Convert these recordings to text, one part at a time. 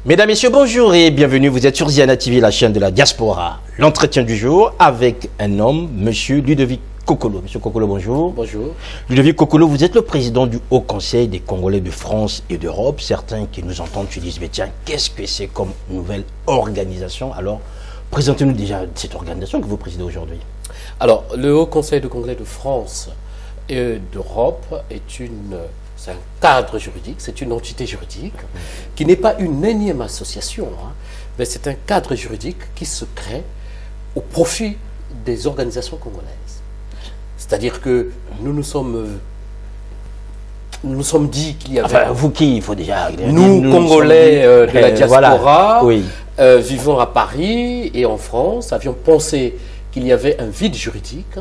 Mesdames, Messieurs, bonjour et bienvenue. Vous êtes sur Ziana TV, la chaîne de la diaspora. L'entretien du jour avec un homme, Monsieur Ludovic Kokolo. Monsieur Kokolo, bonjour. Bonjour. Ludovic Kokolo, vous êtes le président du Haut Conseil des Congolais de France et d'Europe. Certains qui nous entendent se disent, mais tiens, qu'est-ce que c'est comme nouvelle organisation? Alors, présentez-nous déjà cette organisation que vous présidez aujourd'hui. Alors, le Haut Conseil des Congolais de France et d'Europe c'est un cadre juridique, c'est une entité juridique qui n'est pas une énième association, mais c'est un cadre juridique qui se crée au profit des organisations congolaises. C'est-à-dire que nous nous sommes dit qu'il y avait... Enfin, vous qui, il faut déjà... Nous Congolais de la diaspora, voilà, oui. Vivant à Paris et en France, avions pensé qu'il y avait un vide juridique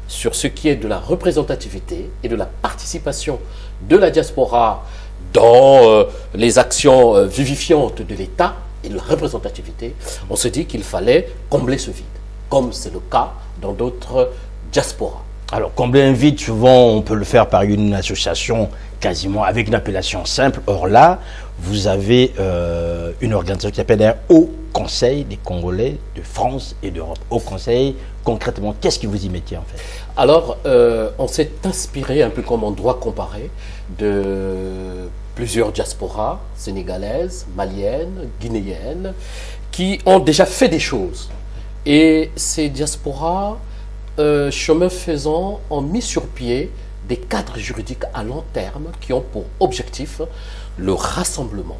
sur ce qui est de la représentativité et de la participation de la diaspora dans les actions vivifiantes de l'État et de la représentativité. On se dit qu'il fallait combler ce vide, comme c'est le cas dans d'autres diasporas. Alors, combler un vide, souvent, on peut le faire par une association quasiment avec une appellation simple. Or là, vous avez une organisation qui s'appelle un Haut Conseil des Congolais de France et d'Europe. Haut Conseil, concrètement, qu'est-ce que vous y mettiez en fait? Alors, on s'est inspiré, un peu comme en droit comparé, de plusieurs diasporas sénégalaises, maliennes, guinéennes, qui ont déjà fait des choses. Et ces diasporas, chemin faisant, ont mis sur pied des cadres juridiques à long terme qui ont pour objectif le rassemblement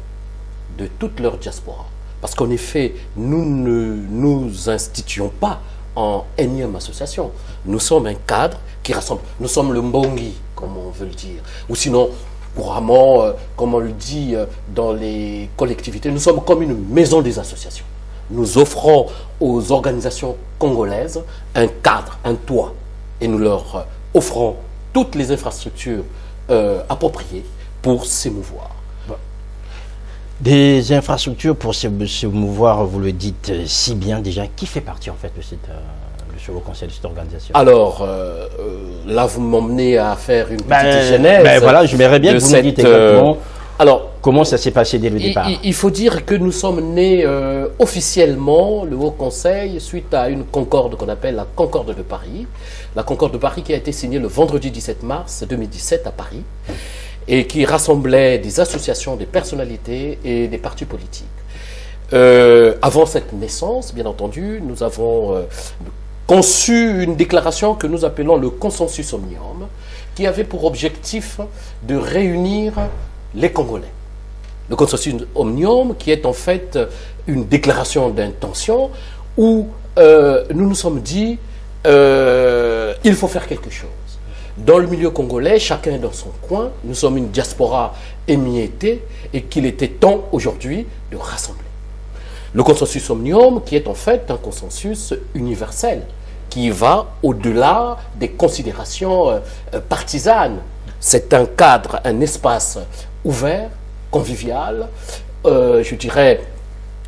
de toute leur diaspora. Parce qu'en effet, nous ne nous instituons pas en énième association. Nous sommes un cadre qui rassemble. Nous sommes le Mbongi, comme on veut le dire. Ou sinon, couramment, comme on le dit dans les collectivités, nous sommes comme une maison des associations. Nous offrons aux organisations congolaises un cadre, un toit. Et nous leur offrons toutes les infrastructures appropriées pour s'émouvoir. Des infrastructures pour se mouvoir, vous le dites si bien déjà. Qui fait partie en fait de ce Haut Conseil de cette organisation? Alors, là vous m'emmenez à faire une petite genèse. Voilà, je verrais bien que vous me dites exactement comment ça s'est passé dès le départ. Il faut dire que nous sommes nés officiellement, le Haut Conseil, suite à une concorde qu'on appelle la Concorde de Paris. La Concorde de Paris qui a été signée le vendredi 17 mars 2017 à Paris, et qui rassemblait des associations, des personnalités et des partis politiques. Avant cette naissance, bien entendu, nous avons conçu une déclaration que nous appelons le consensus omnium, qui avait pour objectif de réunir les Congolais. Le consensus omnium, qui est en fait une déclaration d'intention où nous nous sommes dit il faut faire quelque chose. Dans le milieu congolais, chacun est dans son coin. Nous sommes une diaspora émiettée et qu'il était temps aujourd'hui de rassembler. Le consensus omnium, qui est en fait un consensus universel, qui va au-delà des considérations partisanes. C'est un cadre, un espace ouvert, convivial, je dirais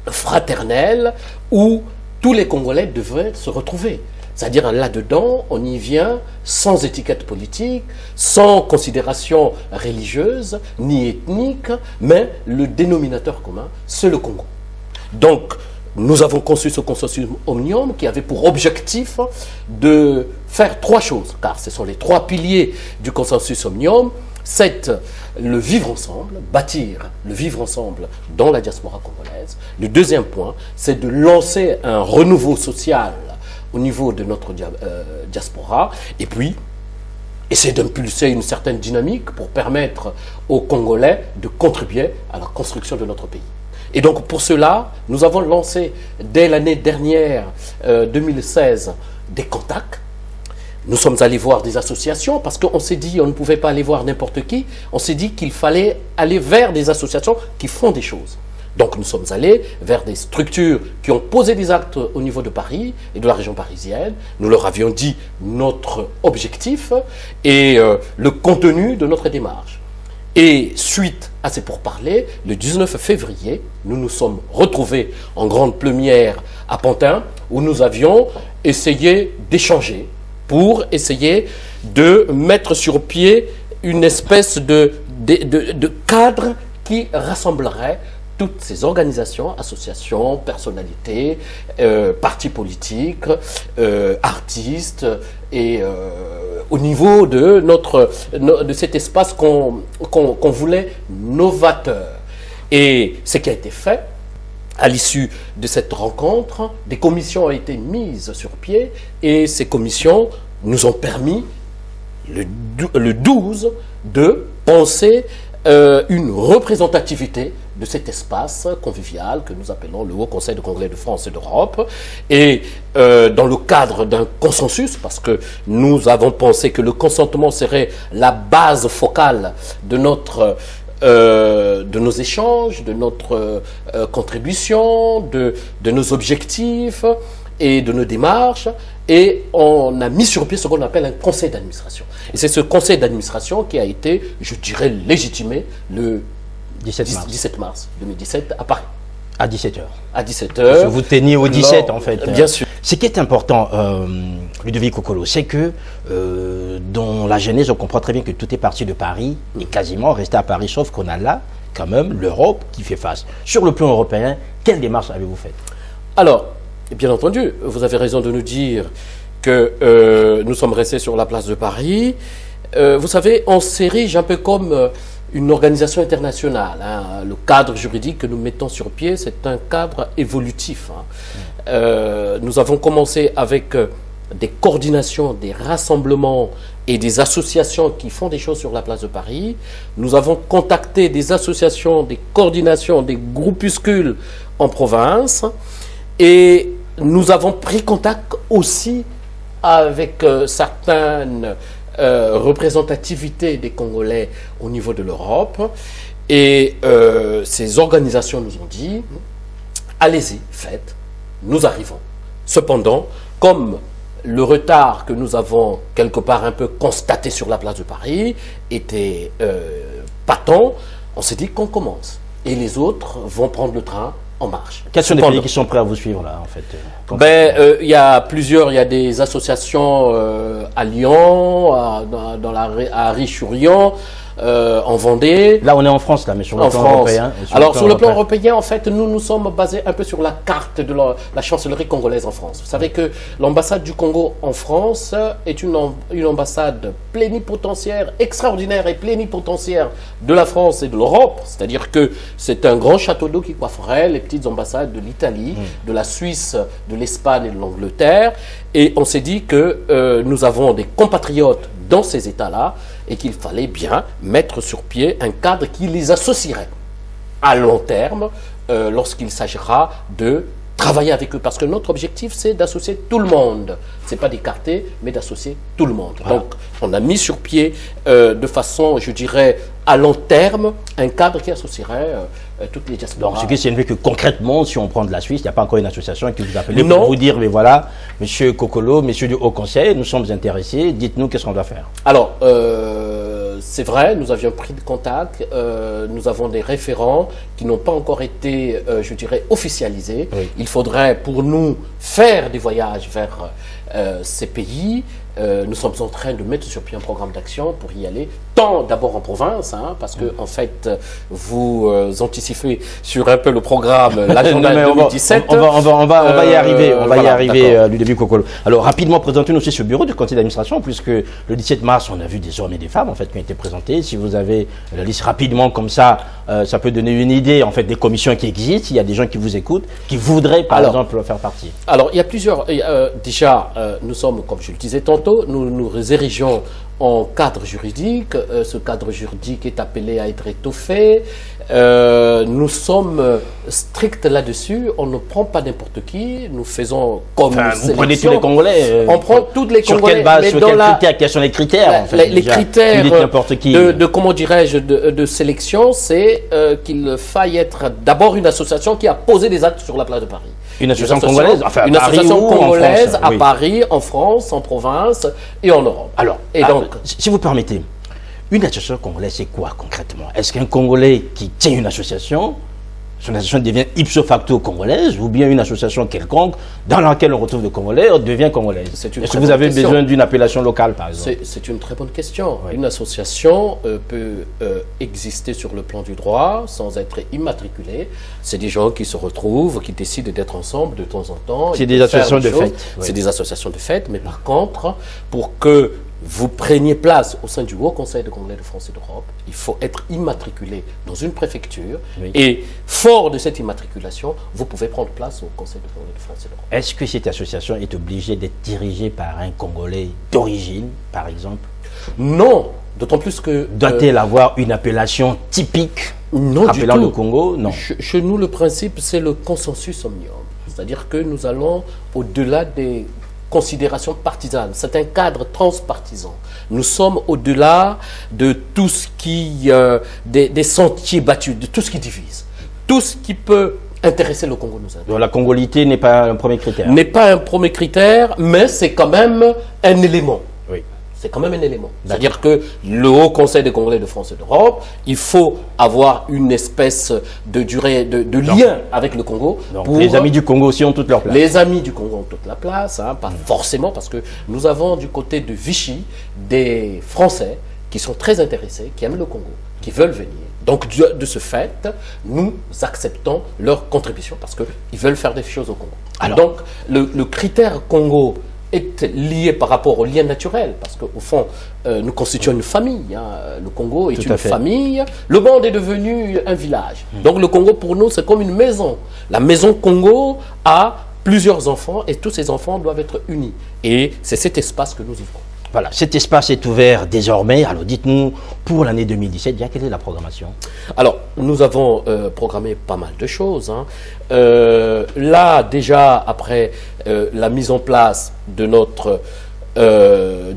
fraternel, où tous les Congolais devraient se retrouver. C'est-à-dire là-dedans, on y vient sans étiquette politique, sans considération religieuse, ni ethnique, mais le dénominateur commun, c'est le Congo. Donc, nous avons conçu ce consensus omnium qui avait pour objectif de faire trois choses, car ce sont les trois piliers du consensus omnium. C'est le vivre ensemble, bâtir le vivre ensemble dans la diaspora congolaise. Le deuxième point, c'est de lancer un renouveau social au niveau de notre diaspora, et puis essayer d'impulser une certaine dynamique pour permettre aux Congolais de contribuer à la construction de notre pays. Et donc pour cela, nous avons lancé dès l'année dernière, 2016, des contacts. Nous sommes allés voir des associations parce qu'on s'est dit on ne pouvait pas aller voir n'importe qui. On s'est dit qu'il fallait aller vers des associations qui font des choses. Donc nous sommes allés vers des structures qui ont posé des actes au niveau de Paris et de la région parisienne. Nous leur avions dit notre objectif et le contenu de notre démarche. Et suite à ces pourparlers, le 19 février, nous nous sommes retrouvés en grande plénière à Pantin où nous avions essayé d'échanger pour essayer de mettre sur pied une espèce de cadre qui rassemblerait toutes ces organisations, associations, personnalités, partis politiques, artistes, et au niveau de cet espace qu'on voulait novateur. Et ce qui a été fait, à l'issue de cette rencontre, des commissions ont été mises sur pied et ces commissions nous ont permis, le 12, de penser une représentativité de cet espace convivial que nous appelons le Haut Conseil de Congrès de France et d'Europe, et dans le cadre d'un consensus, parce que nous avons pensé que le consentement serait la base focale de nos échanges, de notre contribution, de nos objectifs et de nos démarches, et on a mis sur pied ce qu'on appelle un conseil d'administration. Et c'est ce conseil d'administration qui a été, je dirais, légitimé le 17 mars 2017 à Paris. À 17h. À 17h. Vous teniez au 17 en fait. Bien sûr. Ce qui est important, Ludovic Kokolo, c'est que dans la genèse, on comprend très bien que tout est parti de Paris et quasiment resté à Paris, sauf qu'on a là quand même l'Europe qui fait face. Sur le plan européen, quelle démarche avez-vous faite? Alors, bien entendu, vous avez raison de nous dire que nous sommes restés sur la place de Paris. Vous savez, on s'érige un peu comme une organisation internationale. Hein. Le cadre juridique que nous mettons sur pied, c'est un cadre évolutif. Hein. Nous avons commencé avec des coordinations, des rassemblements et des associations qui font des choses sur la place de Paris. Nous avons contacté des associations, des coordinations, des groupuscules en province. Et nous avons pris contact aussi avec certaines représentativités des Congolais au niveau de l'Europe. Et ces organisations nous ont dit, allez-y, faites, nous arrivons. Cependant, comme le retard que nous avons quelque part un peu constaté sur la place de Paris était patent, on s'est dit qu'on commence. Et les autres vont prendre le train en marche. Quels sont les pays qui sont prêts à vous suivre là en fait? Il y a plusieurs, il y a des associations à Lyon, à Riche-sur-Yon, en Vendée. Là on est en France là, mais sur le plan européen. Alors sur le plan européen, en fait, nous sommes basés un peu sur la carte de la chancellerie congolaise en France. Vous savez que l'ambassade du Congo en France est une ambassade plénipotentiaire, extraordinaire et plénipotentiaire de la France et de l'Europe. C'est-à-dire que c'est un grand château d'eau qui coifferait les petites ambassades de l'Italie, de la Suisse, de l'Espagne et de l'Angleterre. Et on s'est dit que nous avons des compatriotes dans ces États-là et qu'il fallait bien mettre sur pied un cadre qui les associerait à long terme lorsqu'il s'agira de travailler avec eux. Parce que notre objectif, c'est d'associer tout le monde. Ce n'est pas d'écarter, mais d'associer tout le monde. Voilà. Donc, on a mis sur pied de façon, je dirais, à long terme, un cadre qui associerait toutes les diasporas. Donc, ce qui signifie que concrètement, si on prend de la Suisse, il n'y a pas encore une association qui vous appelle pour vous dire, mais voilà, monsieur Kokolo, monsieur du Haut Conseil, nous sommes intéressés, dites-nous qu'est-ce qu'on doit faire. Alors, c'est vrai, nous avions pris de contact, nous avons des référents qui n'ont pas encore été, je dirais, officialisés. Oui. Il faudrait pour nous faire des voyages vers ces pays. Nous sommes en train de mettre sur pied un programme d'action pour y aller, tant d'abord en province, hein, parce que en fait, vous anticipez sur un peu le programme, l'agenda 2017. On va y arriver, on va y arriver, Ludovic Kokolo. Alors rapidement, présentez-nous aussi ce bureau du conseil d'administration, puisque le 17 mars, on a vu des hommes et des femmes en fait qui ont été présentés. Si vous avez la liste rapidement comme ça, ça peut donner une idée en fait des commissions qui existent. Il y a des gens qui vous écoutent, qui voudraient par exemple faire partie. Alors il y a plusieurs. Déjà, nous sommes, comme je le disais tantôt, nous nous érigeons en cadre juridique. Ce cadre juridique est appelé à être étoffé. Nous sommes stricts là-dessus. On ne prend pas n'importe qui. Nous faisons comme vous prenez tous les Congolais. On prend tous les Congolais. Sur quelle base, sur quels critères? Quels sont les critères en fait, les critères qui. de comment dirais-je de sélection, c'est qu'il faille être d'abord une association qui a posé des actes sur la place de Paris. Une association congolaise, enfin, une association congolaise France, à Paris, en France, en province et en Europe. Alors, donc, si vous permettez, une association congolaise, c'est quoi concrètement? Est-ce qu'un Congolais qui tient une association son association devient ipso facto congolaise, ou bien une association quelconque dans laquelle on retrouve le Congolais devient congolaise? Est-ce que vous avez besoin d'une appellation locale, par exemple? C'est une très bonne question. Oui. Une association peut exister sur le plan du droit sans être immatriculée. C'est des gens qui se retrouvent, qui décident d'être ensemble de temps en temps. C'est des associations de fait. C'est des associations de fait, mais par contre, pour que vous preniez place au sein du Haut Conseil de Congolais de France et d'Europe, il faut être immatriculé dans une préfecture. Oui. Et fort de cette immatriculation, vous pouvez prendre place au Conseil de Congolais de France et d'Europe. Est-ce que cette association est obligée d'être dirigée par un Congolais d'origine, par exemple? Non, d'autant plus que... Doit-elle avoir une appellation typique non, rappelant du tout. le Congo? Non. Chez nous, le principe, c'est le consensus omnium. C'est-à-dire que nous allons au-delà des considérations partisanes. C'est un cadre transpartisan. Nous sommes au-delà de tout ce qui... des sentiers battus, de tout ce qui divise. Tout ce qui peut intéresser le Congo nous intéresse. Donc la congolité n'est pas un premier critère? N'est pas un premier critère, mais c'est quand même un élément. Oui. C'est quand même un élément. C'est-à-dire que le Haut Conseil des Congolais de France et d'Europe, il faut avoir une espèce de durée, de lien avec le Congo. Donc les amis du Congo aussi ont toute leur place. Les amis du Congo ont toute la place, hein, pas forcément, parce que nous avons du côté de Vichy des Français qui sont très intéressés, qui aiment le Congo, qui veulent venir. Donc de ce fait, nous acceptons leur contribution parce qu'ils veulent faire des choses au Congo. Alors, donc le critère Congo est lié par rapport au lien naturel, parce qu'au fond, nous constituons une famille. Hein. Le Congo est une famille. Le monde est devenu un village. Donc le Congo, pour nous, c'est comme une maison. La maison Congo a plusieurs enfants et tous ces enfants doivent être unis. Et c'est cet espace que nous ouvrons. Voilà, cet espace est ouvert désormais. Alors dites-nous, pour l'année 2017, quelle est la programmation? Alors, nous avons programmé pas mal de choses. Hein. Là, déjà, après la mise en place de notre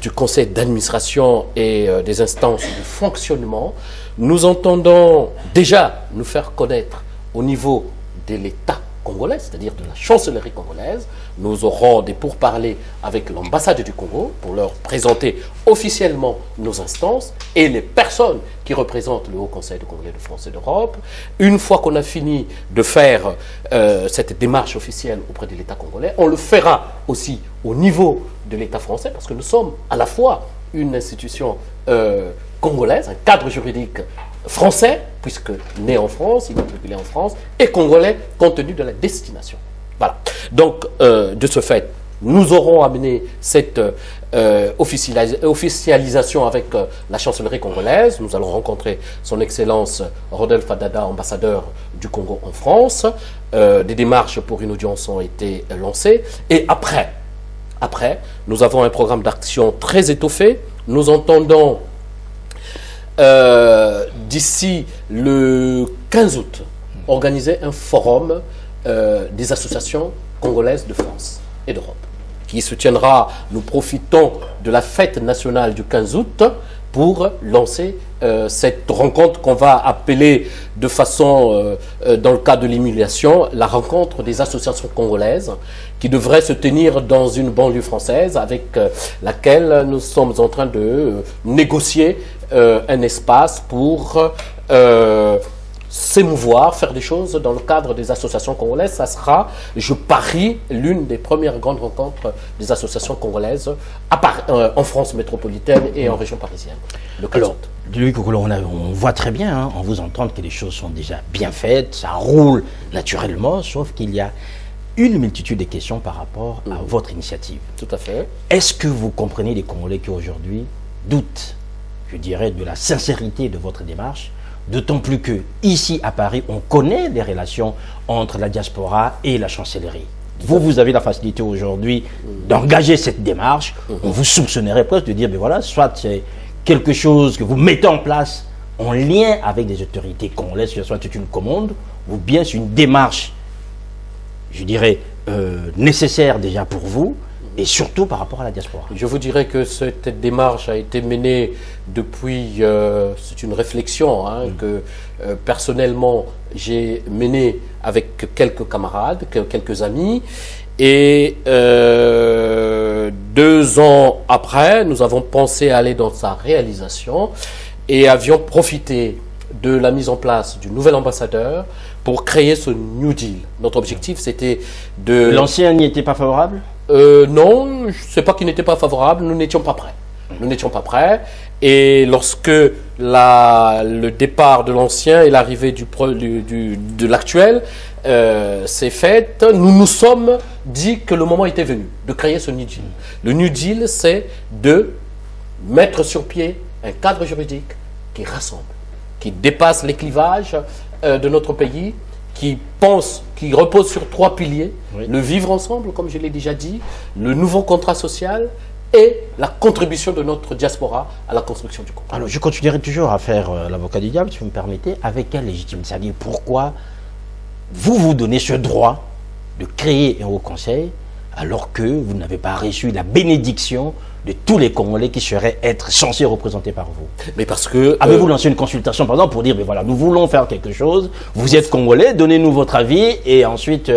du conseil d'administration et des instances de fonctionnement, nous entendons déjà nous faire connaître au niveau de l'État congolais, c'est-à-dire de la chancellerie congolaise. Nous aurons des pourparlers avec l'ambassade du Congo pour leur présenter officiellement nos instances et les personnes qui représentent le Haut Conseil de Congolais de France et d'Europe. Une fois qu'on a fini de faire cette démarche officielle auprès de l'État congolais, on le fera aussi au niveau de l'État français, parce que nous sommes à la fois une institution congolaise, un cadre juridique français, puisque né en France, immatriculé en France, et congolais compte tenu de la destination. Voilà. Donc, de ce fait, nous aurons amené cette officialisation avec la chancellerie congolaise. Nous allons rencontrer son Excellence Rodolphe Adada, ambassadeur du Congo en France. Des démarches pour une audience ont été lancées. Et après, nous avons un programme d'action très étoffé. Nous entendons d'ici le 15 août, organiser un forum des associations congolaises de France et d'Europe, qui se tiendra, nous profitons de la fête nationale du 15 août pour lancer cette rencontre qu'on va appeler de façon, dans le cadre de l'émulation, la rencontre des associations congolaises, qui devrait se tenir dans une banlieue française avec laquelle nous sommes en train de négocier un espace pour s'émouvoir, faire des choses dans le cadre des associations congolaises. Ça sera, je parie, l'une des premières grandes rencontres des associations congolaises en France métropolitaine et en région parisienne. Alors, Louis Kokolo, on voit très bien, hein, on vous entend que les choses sont déjà bien faites, ça roule naturellement, sauf qu'il y a une multitude de questions par rapport à votre initiative. Tout à fait. Est-ce que vous comprenez les Congolais qui aujourd'hui doutent, je dirais, de la sincérité de votre démarche, d'autant plus que ici à Paris, on connaît les relations entre la diaspora et la chancellerie. Vous avez la facilité aujourd'hui d'engager cette démarche. On vous soupçonnerait presque de dire, ben voilà, soit c'est quelque chose que vous mettez en place en lien avec des autorités congolaises, soit c'est une commande, ou bien c'est une démarche, je dirais, nécessaire déjà pour vous, et surtout par rapport à la diaspora. Je vous dirais que cette démarche a été menée depuis, c'est une réflexion que personnellement j'ai menée avec quelques camarades, quelques amis, et 2 ans après, nous avons pensé aller dans sa réalisation et avions profité de la mise en place du nouvel ambassadeur pour créer ce New Deal. Notre objectif, c'était de... L'ancien n'y était pas favorable? Non, c'est pas qu'il n'était pas favorable, nous n'étions pas prêts. Nous n'étions pas prêts. Et lorsque le départ de l'ancien et l'arrivée de l'actuel s'est faite, nous nous sommes dit que le moment était venu de créer ce New Deal. Le New Deal, c'est de mettre sur pied un cadre juridique qui rassemble, qui dépasse les clivages de notre pays, qui repose sur 3 piliers, oui. Le vivre ensemble, comme je l'ai déjà dit, le nouveau contrat social et la contribution de notre diaspora à la construction du contrat. Alors, je continuerai toujours à faire l'avocat du diable, si vous me permettez, avec quelle légitimité? C'est-à-dire, pourquoi vous donnez ce droit de créer un haut conseil alors que vous n'avez pas reçu la bénédiction de tous les Congolais qui seraient censés représentés par vous? Mais parce que... Avez-vous lancé une consultation, par exemple, pour dire, mais voilà, nous voulons faire quelque chose, vous êtes Congolais, donnez-nous votre avis, et ensuite,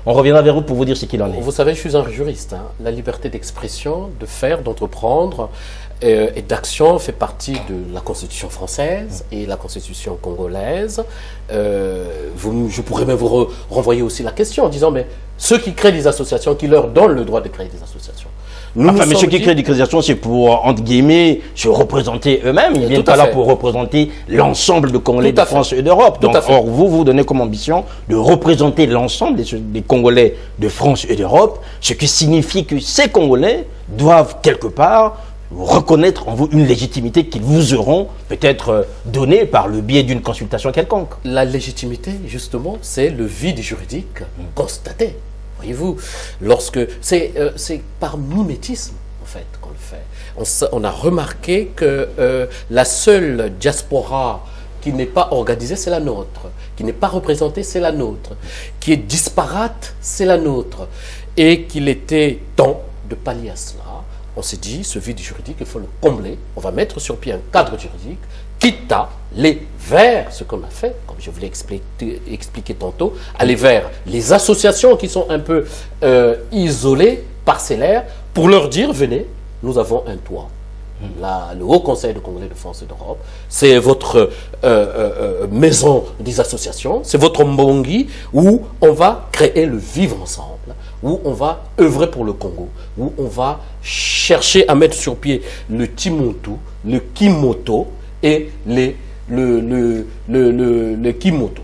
on reviendra vers vous pour vous dire ce qu'il en est. Vous savez, je suis un juriste. Hein. La liberté d'expression, de faire, d'entreprendre et d'action fait partie de la Constitution française et la Constitution congolaise. Je pourrais même vous renvoyer aussi la question en disant, mais ceux qui créent des associations, qui leur donnent le droit de créer des associations, mais ceux qui créent des associations, c'est pour, entre guillemets, se représenter eux-mêmes. Ils ne viennent pas là pour représenter l'ensemble de Congolais de France et d'Europe. Donc, or, vous donnez comme ambition de représenter l'ensemble des Congolais de France et d'Europe, ce qui signifie que ces Congolais doivent, quelque part, reconnaître en vous une légitimité qu'ils vous auront peut-être donnée par le biais d'une consultation quelconque. La légitimité, justement, c'est le vide juridique constaté. Voyez-vous, c'est par mimétisme, en fait, qu'on le fait. On a remarqué que la seule diaspora qui n'est pas organisée, c'est la nôtre. Qui n'est pas représentée, c'est la nôtre. Qui est disparate, c'est la nôtre. Et qu'il était temps de pallier à cela. On s'est dit, ce vide juridique, il faut le combler. On va mettre sur pied un cadre juridique, quitte à aller vers ce qu'on a fait, comme je vous l'ai expliqué tantôt, aller vers les associations qui sont un peu isolées, parcellaires, pour leur dire, venez, nous avons un toit. Le Haut Conseil de Congolais de France et d'Europe, c'est votre maison des associations, c'est votre mbongi où on va créer le vivre ensemble, où on va œuvrer pour le Congo, où on va chercher à mettre sur pied le Timontu, le Kimoto et le Kimoto.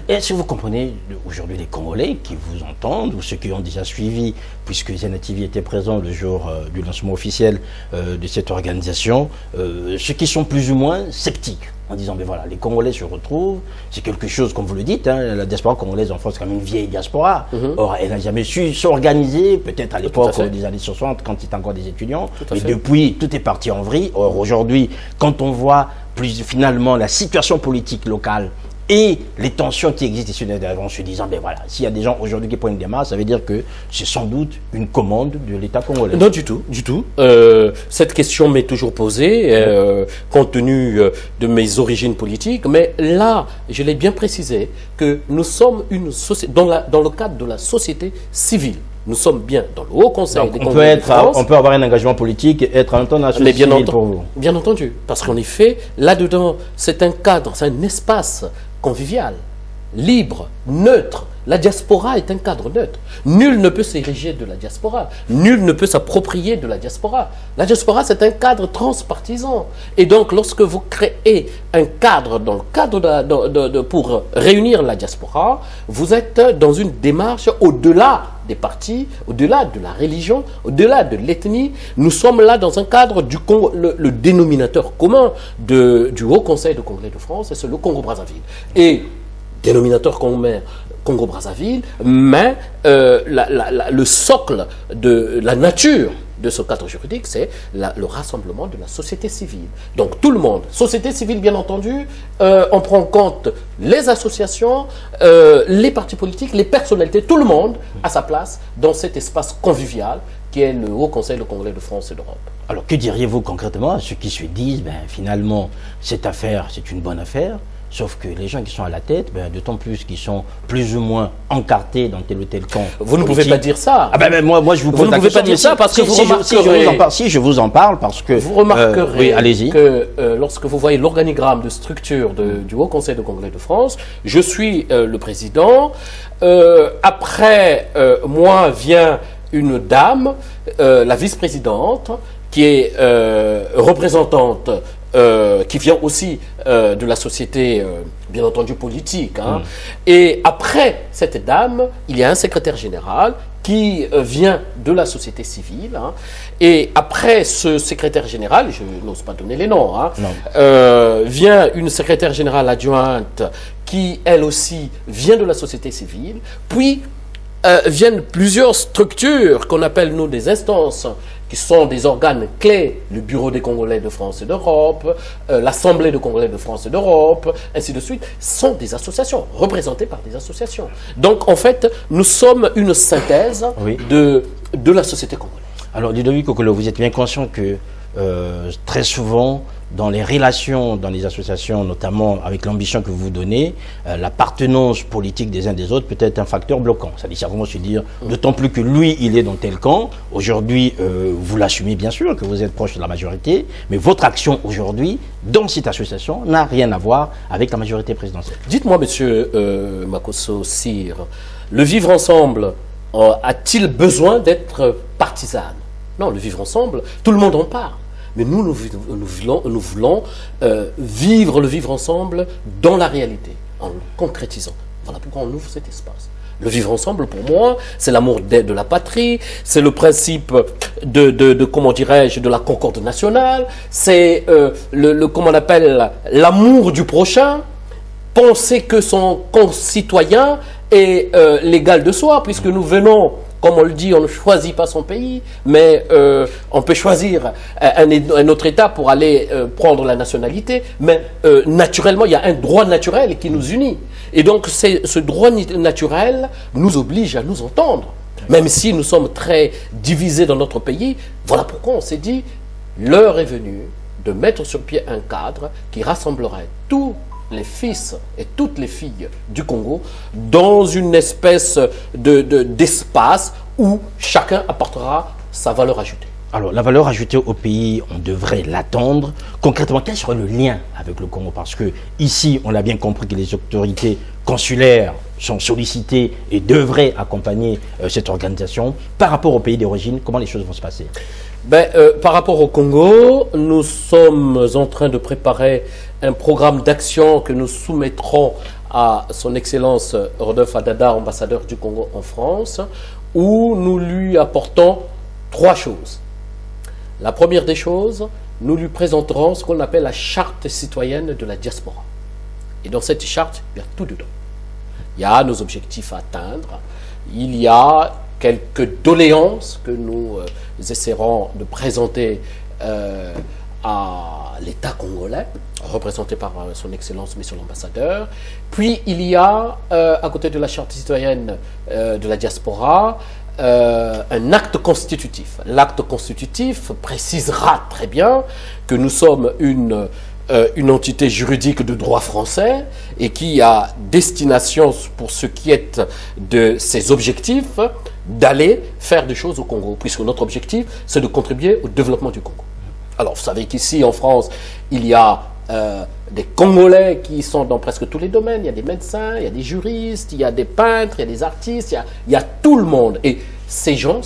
Est-ce que vous comprenez aujourd'hui les Congolais qui vous entendent ou ceux qui ont déjà suivi, puisque Zen TV était présent le jour du lancement officiel de cette organisation, ceux qui sont plus ou moins sceptiques en disant, mais voilà, les Congolais se retrouvent, c'est quelque chose, comme vous le dites, hein, la diaspora congolaise en France, c'est quand même une vieille diaspora. Or, elle n'a jamais su s'organiser, peut-être à l'époque des années 60, quand il était encore des étudiants, mais depuis, tout est parti en vrille. Or, aujourd'hui, quand on voit finalement la situation politique locale et les tensions qui existent ici en se disant, ben voilà, s'il y a des gens aujourd'hui qui prennent des masses, ça veut dire que c'est sans doute une commande de l'État congolais. Non, du tout, du tout. Cette question m'est toujours posée, compte tenu de mes origines politiques, mais là, je l'ai bien précisé, que nous sommes une société, dans le cadre de la société civile. Nous sommes bien dans le Haut Conseil des Congolais de France. On peut avoir un engagement politique et être en même temps dans la société civile pour vous. Bien entendu, parce qu'en effet, là-dedans, c'est un cadre, c'est un espace convivial, libre, neutre. La diaspora est un cadre neutre. Nul ne peut s'ériger de la diaspora. Nul ne peut s'approprier de la diaspora. La diaspora, c'est un cadre transpartisan. Et donc, lorsque vous créez un cadre dans le cadre pour réunir la diaspora, vous êtes dans une démarche au-delà des partis, au-delà de la religion, au-delà de l'ethnie. Nous sommes là dans un cadre du Congo, le dénominateur commun du Haut Conseil de Congolais de France, c'est le Congo-Brazzaville. Et dénominateur Congo-Brazzaville, mais le socle de la nature de ce cadre juridique, c'est le rassemblement de la société civile. Donc tout le monde, société civile bien entendu, on prend en compte les associations, les partis politiques, les personnalités, tout le monde a sa place dans cet espace convivial qui est le Haut Conseil de Congolais de France et d'Europe. Alors que diriez-vous concrètement à ceux qui se disent, ben, finalement, cette affaire, c'est une bonne affaire, Sauf que les gens qui sont à la tête, ben, d'autant plus qu'ils sont plus ou moins encartés dans tel ou tel camp. Vous ne pouvez pas dire ça. Ah ben, moi, je vous pose Vous ne pouvez pas dire ça parce que vous remarquerez... Si je vous en parle, parce que... Vous remarquerez oui, allez-y. que lorsque vous voyez l'organigramme de structure du Haut Conseil de Congolais de France, je suis le président. Après moi vient une dame, la vice-présidente, qui est représentante, qui vient aussi de la société, bien entendu, politique. Hein. Et après cette dame, il y a un secrétaire général qui vient de la société civile. Hein. Et après ce secrétaire général, je n'ose pas donner les noms, hein, vient une secrétaire générale adjointe qui, elle aussi, vient de la société civile. Puis viennent plusieurs structures qu'on appelle, nous, des instances, qui sont des organes clés, le Bureau des Congolais de France et d'Europe, l'Assemblée des Congolais de France et d'Europe, ainsi de suite, sont des associations, représentées par des associations. Donc, en fait, nous sommes une synthèse de la société congolaise. Alors, Ludovic Kokolo, vous êtes bien conscient que très souvent, dans les relations, dans les associations, notamment avec l'ambition que vous donnez, l'appartenance politique des uns des autres peut être un facteur bloquant. Ça veut simplement se dire, d'autant plus que lui, il est dans tel camp. Aujourd'hui, vous l'assumez bien sûr, que vous êtes proche de la majorité, mais votre action aujourd'hui, dans cette association, n'a rien à voir avec la majorité présidentielle. Dites-moi, monsieur Makosso Cyr, le vivre ensemble a-t-il besoin d'être partisane? Non, le vivre ensemble, tout le monde en parle. Mais nous voulons vivre le vivre ensemble dans la réalité, en le concrétisant. Voilà pourquoi on ouvre cet espace. Le vivre ensemble, pour moi, c'est l'amour de la patrie, c'est le principe comment dirais-je, de la concorde nationale, c'est comment on appelle, l'amour du prochain, penser que son concitoyen est l'égal de soi, puisque nous venons... Comme on le dit, on ne choisit pas son pays, mais on peut choisir un autre État pour aller prendre la nationalité. Mais naturellement, il y a un droit naturel qui nous unit. Et donc, ce droit naturel nous oblige à nous entendre. Même si nous sommes très divisés dans notre pays, voilà pourquoi on s'est dit, l'heure est venue de mettre sur pied un cadre qui rassemblerait tous les fils et toutes les filles du Congo dans une espèce d'espace où chacun apportera sa valeur ajoutée. Alors, la valeur ajoutée au pays, on devrait l'attendre. Concrètement, quel serait le lien avec le Congo? Parce que ici, on a bien compris que les autorités consulaires sont sollicitées et devraient accompagner cette organisation. Par rapport au pays d'origine, comment les choses vont se passer? Par rapport au Congo, nous sommes en train de préparer un programme d'action que nous soumettrons à son Excellence Rodolphe Adada, ambassadeur du Congo en France, où nous lui apportons 3 choses. La première des choses, nous lui présenterons ce qu'on appelle la charte citoyenne de la diaspora. Et dans cette charte, il y a tout dedans. Il y a nos objectifs à atteindre, il y a quelques doléances que nous essaierons de présenter à l'État congolais, représenté par son Excellence, Monsieur l'Ambassadeur. Puis il y a, à côté de la charte citoyenne de la diaspora, un acte constitutif. L'acte constitutif précisera très bien que nous sommes une entité juridique de droit français et qui a destination, pour ce qui est de ses objectifs, d'aller faire des choses au Congo, puisque notre objectif, c'est de contribuer au développement du Congo. Alors, vous savez qu'ici, en France, il y a des Congolais qui sont dans presque tous les domaines. Il y a des médecins, il y a des juristes, il y a des peintres, il y a des artistes, il y a tout le monde. Et ces gens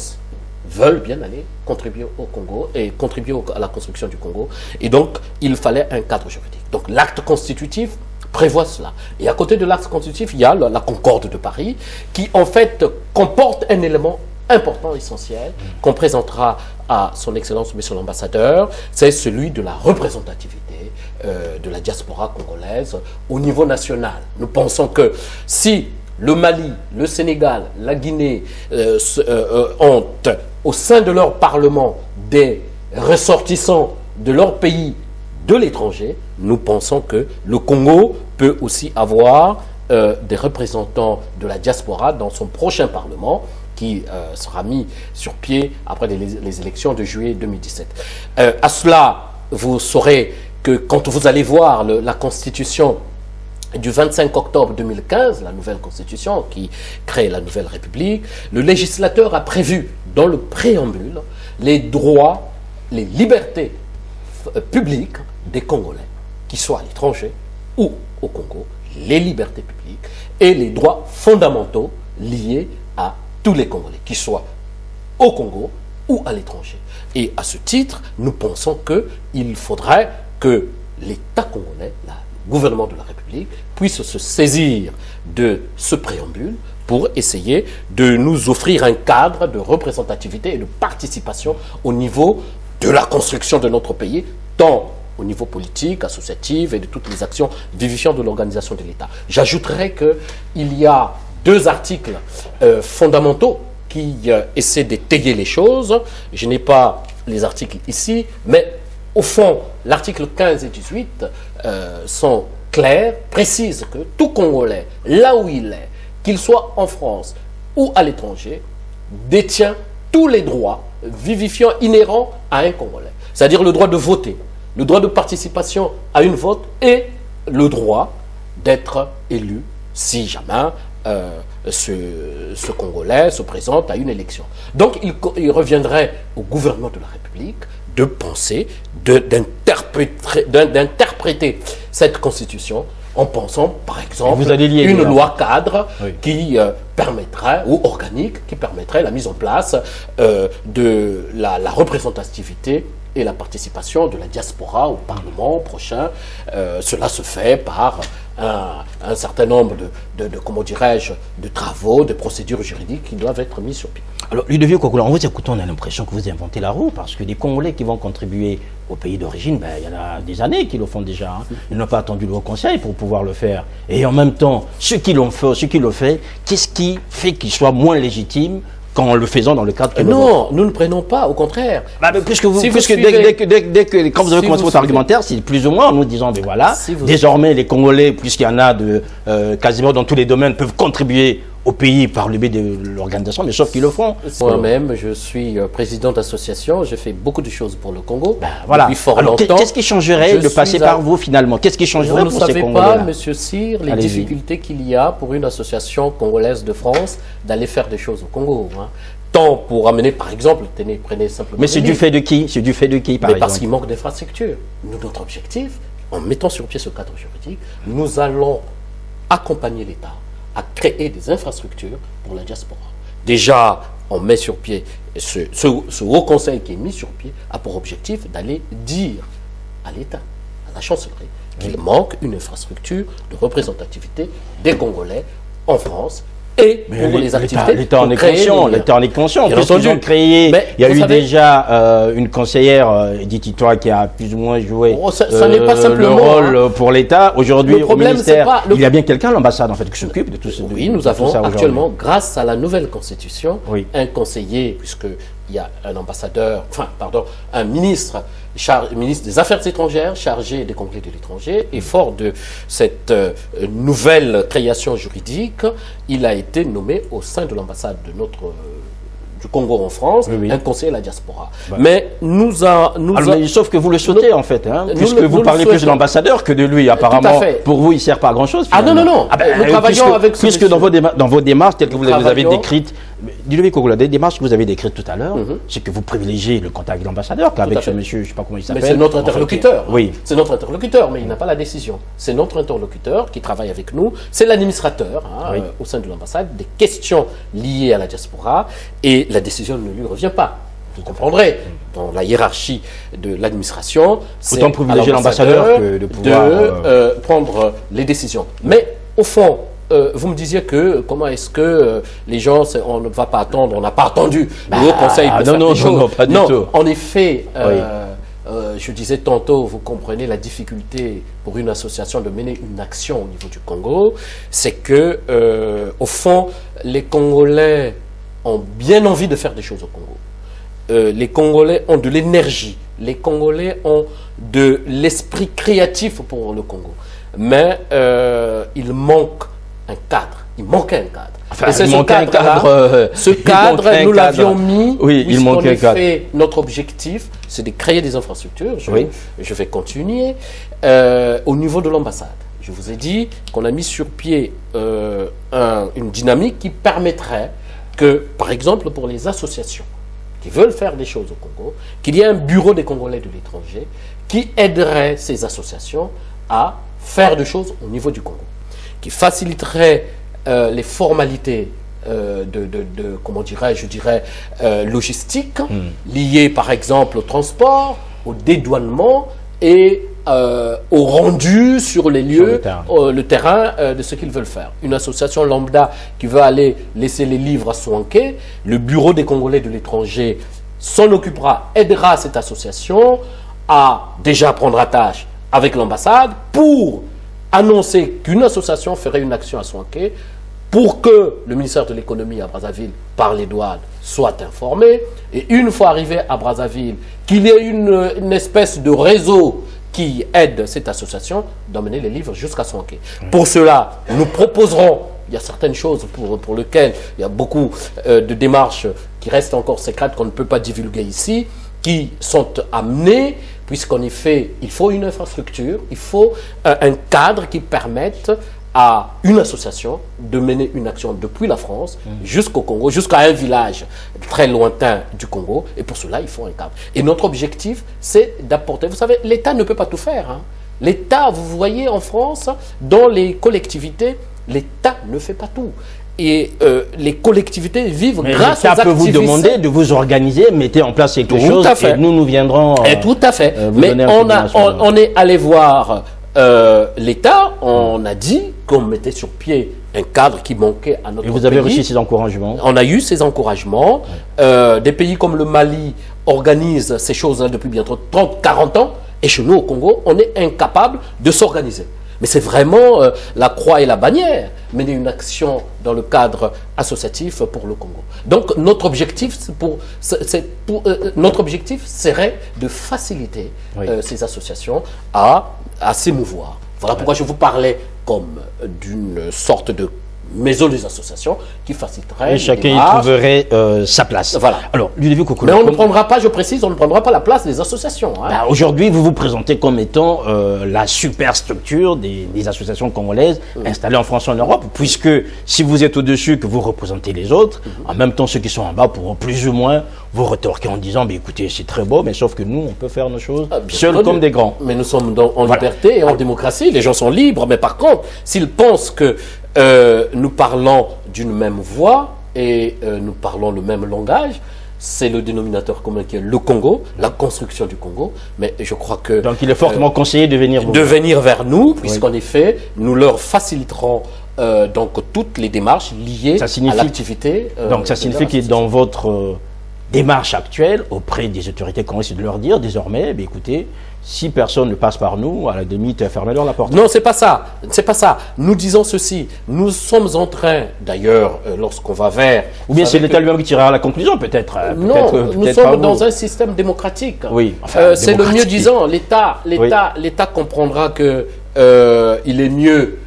veulent bien aller contribuer au Congo et contribuer à la construction du Congo. Et donc, il fallait un cadre juridique. Donc, l'acte constitutif prévoit cela. Et à côté de l'acte constitutif, il y a la Concorde de Paris qui, en fait, comporte un élément important, essentiel, qu'on présentera à son Excellence, Monsieur l'Ambassadeur. C'est celui de la représentativité de la diaspora congolaise au niveau national. Nous pensons que si le Mali, le Sénégal, la Guinée ont au sein de leur parlement des ressortissants de leur pays de l'étranger, nous pensons que le Congo peut aussi avoir des représentants de la diaspora dans son prochain parlement qui sera mis sur pied après les élections de juillet 2017. À cela, vous saurez que quand vous allez voir la constitution du 25 octobre 2015, la nouvelle constitution qui crée la nouvelle République, le législateur a prévu dans le préambule les droits, les libertés publiques des Congolais, qu'ils soient à l'étranger ou au Congo, les libertés publiques et les droits fondamentaux liés à tous les Congolais, qu'ils soient au Congo ou à l'étranger. Et à ce titre, nous pensons qu'il faudrait que l'État congolais, le gouvernement de la République, puisse se saisir de ce préambule pour essayer de nous offrir un cadre de représentativité et de participation au niveau de la construction de notre pays, tant au niveau politique, associatif et de toutes les actions vivifiantes de l'organisation de l'État. J'ajouterais qu'il y a 2 articles fondamentaux qui essaient d'étayer les choses. Je n'ai pas les articles ici, mais au fond, l'article 15 et 18 sont clairs, précisent que tout Congolais, là où il est, qu'il soit en France ou à l'étranger, détient tous les droits vivifiants inhérents à un Congolais. C'est-à-dire le droit de voter, le droit de participation à une vote et le droit d'être élu si jamais ce Congolais se présente à une élection. Donc il reviendrait au gouvernement de la République de penser, d'interpréter cette constitution en pensant, par exemple, une loi cadre qui permettrait, ou organique, qui permettrait la mise en place de la représentativité et la participation de la diaspora au Parlement prochain. Cela se fait par un certain nombre comment dirais-je, de travaux, de procédures juridiques qui doivent être mis sur pied. Alors, Ludovic Kokula, en vous écoutant, on a l'impression que vous inventez la roue, parce que des Congolais qui vont contribuer au pays d'origine, ben, il y en a des années qui le font déjà. Hein. Ils n'ont pas attendu le Haut Conseil pour pouvoir le faire. Et en même temps, ceux qui l'ont fait, qu'est-ce qui fait qu'ils soient moins légitimes qu'en le faisant dans le cadre non, nous ne prenons pas, au contraire. Bah, puisque quand vous avez commencé votre argumentaire, c'est plus ou moins en nous disant, ben voilà, désormais les Congolais, puisqu'il y en a quasiment dans tous les domaines, peuvent contribuer au pays par le biais de l'organisation, mais sauf qu'ils le font. Moi-même, je suis président d'association, j'ai fait beaucoup de choses pour le Congo. Ben, voilà. Depuis fort longtemps. Qu'est-ce qui changerait de passer par vous finalement? Qu'est-ce qui changerait pour ces Congolais? Vous ne savez pas, Monsieur Cyr, les difficultés qu'il y a pour une association congolaise de France d'aller faire des choses au Congo. Hein. Tant pour amener, par exemple, prenez simplement... Mais c'est du fait de qui? C'est du fait de qui, par exemple? Parce qu'il manque d'infrastructures. Notre objectif, en mettant sur pied ce cadre juridique, nous allons accompagner l'État à créer des infrastructures pour la diaspora. Déjà, on met sur pied, ce haut conseil qui est mis sur pied a pour objectif d'aller dire à l'État, à la chancellerie, qu'il manque une infrastructure de représentativité des Congolais en France et pour les activités. L'État en est conscient, l'État en est conscient. Puisqu'ils ont créé, il y a eu déjà une conseillère, Edith Titois, qui a plus ou moins joué le rôle pour l'État. Aujourd'hui, au ministère, il y a bien quelqu'un à l'ambassade en fait qui s'occupe de tout ça. Oui, nous avons actuellement, grâce à la nouvelle constitution, un conseiller, puisqu'il y a un ambassadeur, un ministre des Affaires étrangères chargé des Congolais de l'étranger, et fort de cette nouvelle création juridique, il a été nommé au sein de l'ambassade du Congo en France, un conseiller à la diaspora. Mais sauf que vous le sautez en fait, hein, puisque vous parlez plus de l'ambassadeur que de lui. Apparemment, pour vous, il ne sert pas à grand chose. Finalement. Ah non. Nous travaillons avec ce puisque dans vos démarches, telles que vous les avez décrites, dis-le, Kokula, des démarches que vous avez décrites tout à l'heure, c'est que vous privilégiez le contact avec l'ambassadeur qu'avec ce monsieur, je ne sais pas comment il s'appelle. Mais c'est notre interlocuteur. Oui. C'est notre interlocuteur, mais il n'a pas la décision. C'est notre interlocuteur qui travaille avec nous. C'est l'administrateur au sein de l'ambassade des questions liées à la diaspora, et la décision ne lui revient pas. Vous comprendrez, dans la hiérarchie de l'administration, c'est autant privilégier l'ambassadeur que de pouvoir prendre les décisions. Mais au fond, vous me disiez que comment est-ce que les gens, on ne va pas attendre, on n'a pas attendu le Haut Conseil pour faire des choses. Non, pas du tout. En effet, je disais tantôt, vous comprenez la difficulté pour une association de mener une action au niveau du Congo, c'est que, au fond, les Congolais ont bien envie de faire des choses au Congo. Les Congolais ont de l'énergie, les Congolais ont de l'esprit créatif pour le Congo. Mais il manque un cadre. Il manquait un cadre. Enfin, et c'est ce cadre, nous l'avions mis. Oui, il manquait un cadre. Notre objectif, c'est de créer des infrastructures. Je vais continuer au niveau de l'ambassade. Je vous ai dit qu'on a mis sur pied une dynamique qui permettrait que, par exemple, pour les associations qui veulent faire des choses au Congo, qu'il y ait un bureau des Congolais de l'étranger qui aiderait ces associations à faire des choses au niveau du Congo, qui faciliterait les formalités comment dirais-je, logistiques, liées par exemple au transport, au dédouanement et au rendu sur les lieux, le terrain de ce qu'ils veulent faire. Une association lambda qui veut aller laisser les livres à Soanké, le bureau des Congolais de l'étranger s'en occupera, aidera cette association à déjà prendre attache avec l'ambassade pour annoncer qu'une association ferait une action à Soanké, pour que le ministère de l'économie à Brazzaville, par les douanes, soit informé. Et une fois arrivé à Brazzaville, qu'il y ait une espèce de réseau qui aide cette association d'emmener les livres jusqu'à Soanké. Pour cela, nous proposerons, il y a certaines choses pour lesquelles il y a beaucoup de démarches qui restent encore secrètes, qu'on ne peut pas divulguer ici, qui sont amenées, puisqu'en effet, il faut une infrastructure, il faut un cadre qui permette à une association de mener une action depuis la France jusqu'au Congo, jusqu'à un village très lointain du Congo. Et pour cela, il faut un cadre. Et notre objectif, c'est d'apporter... Vous savez, l'État ne peut pas tout faire. Hein. L'État, vous voyez, en France, dans les collectivités, l'État ne fait pas tout. Et les collectivités vivent grâce aux activités. L'État peut vous demander de vous organiser, mettez en place quelque chose, et nous viendrons... Et tout à fait. Mais on est allé voir... l'État, on a dit qu'on mettait sur pied un cadre qui manquait à notre pays. Et vous avez reçu ces encouragements? On a eu ces encouragements. Des pays comme le Mali organisent ces choses depuis bientôt 30-40 ans. Et chez nous, au Congo, on est incapable de s'organiser. Mais c'est vraiment la croix et la bannière, mener une action dans le cadre associatif pour le Congo. Donc notre objectif, serait de faciliter ces associations à s'émouvoir. Voilà pourquoi je vous parlais comme d'une sorte de maison des associations qui faciliterait. Et chacun y trouverait sa place. Voilà. Alors, Ludovic Kokolo. Mais on ne prendra pas, je précise, on ne prendra pas la place des associations. Hein. Bah, aujourd'hui, vous vous présentez comme étant la superstructure des associations congolaises installées en France et en Europe, puisque si vous êtes au-dessus, que vous représentez les autres, en même temps, ceux qui sont en bas pourront plus ou moins vous rétorquer en disant, bah, écoutez, c'est très beau, mais sauf que nous, on peut faire nos choses seuls comme des grands. Mais nous sommes en liberté et en démocratie, les gens sont libres, mais par contre, s'ils pensent que nous parlons d'une même voix et nous parlons le même langage, c'est le dénominateur commun qui est le Congo, la construction du Congo. Mais je crois que... Donc il est fortement conseillé de venir vers nous, puisqu'en effet, nous leur faciliterons donc toutes les démarches liées à l'activité. Donc ça signifie que dans votre démarche actuelle auprès des autorités congolaises, c'est de leur dire désormais, écoutez, si personne ne passe par nous, à la limite, fermez-leur la porte. Non, c'est pas ça. C'est pas ça. Nous disons ceci. Nous sommes en train, d'ailleurs, lorsqu'on va vers... Ou bien c'est l'État lui-même qui tirera la conclusion, peut-être. Non, nous sommes dans un système démocratique. Oui. Enfin, c'est le mieux disant. L'État comprendra que il est mieux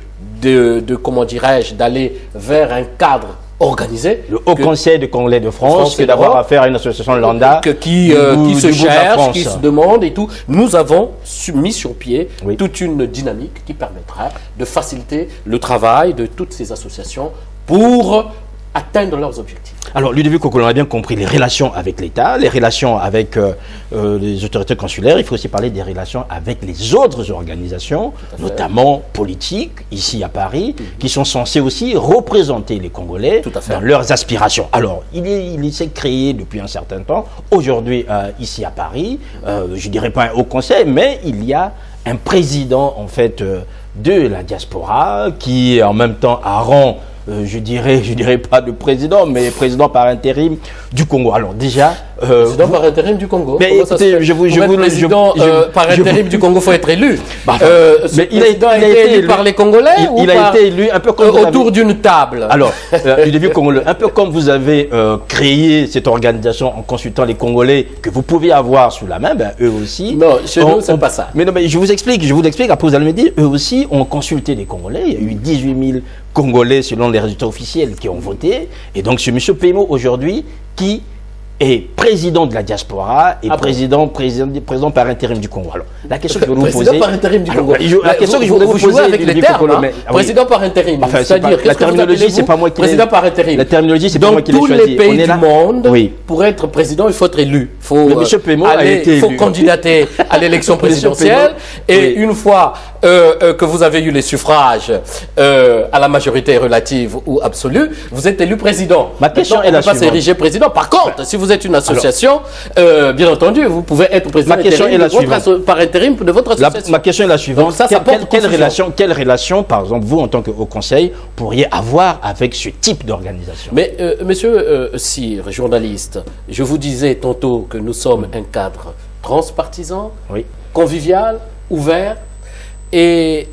comment dirais-je, d'aller vers un cadre organisé. Le Haut Conseil de Congolais de France, que d'avoir affaire à une association lambda qui se cherche, qui se demande et tout. Nous avons mis sur pied toute une dynamique qui permettra de faciliter le travail de toutes ces associations pour atteindre leurs objectifs. Alors, Ludovic Kokolo, on a bien compris les relations avec l'État, les relations avec les autorités consulaires. Il faut aussi parler des relations avec les autres organisations, notamment politiques, ici à Paris, qui sont censées aussi représenter les Congolais dans leurs aspirations. Alors, il s'est créé depuis un certain temps, aujourd'hui ici à Paris, je ne dirais pas un haut conseil, mais il y a un président en fait de la diaspora qui en même temps a rang je dirais pas de président, mais président par intérim du Congo. Alors déjà... président par intérim du Congo. Mais écoutez, président par intérim du Congo, il faut être élu. Mais il a été élu par les Congolais il a été élu un peu comme autour d'une table. Alors, Ludovic Kokolo, un peu comme vous avez créé cette organisation en consultant les Congolais que vous pouvez avoir sous la main, eux aussi... Non, chez nous, c'est pas ça. Mais non, mais je vous explique, après vous allez me dire, eux aussi ont consulté les Congolais. Il y a eu 18 000 Congolais selon les résultats officiels qui ont voté. Et donc, c'est M. Pemo aujourd'hui qui est président de la diaspora et président par intérim du Congo. Alors, la question que je voulais vous poser... Président par intérim du Congo. La question que je voulais vous poser... avec les termes, hein, président par intérim. Enfin, c'est-à-dire, la terminologie, c'est pas moi qui l'ai... Président par intérim. La terminologie, c'est pas moi qui l'ai choisi. Dans tous les pays du monde, oui. pour être président, il faut être élu. Il faut candidater à l'élection présidentielle. Et une fois que vous avez eu les suffrages à la majorité relative ou absolue, vous êtes élu président. Ma question est la suivante. On ne peut pas s'ériger président. Par contre, si vous êtes une association, bien entendu, vous pouvez être président par intérim de votre association. Ma question est la suivante. Quelle relation, par exemple, vous, en tant que Haut Conseil, pourriez avoir avec ce type d'organisation? Mais, monsieur Cyr, journaliste, je vous disais tantôt que nous sommes un cadre transpartisan, convivial, ouvert, et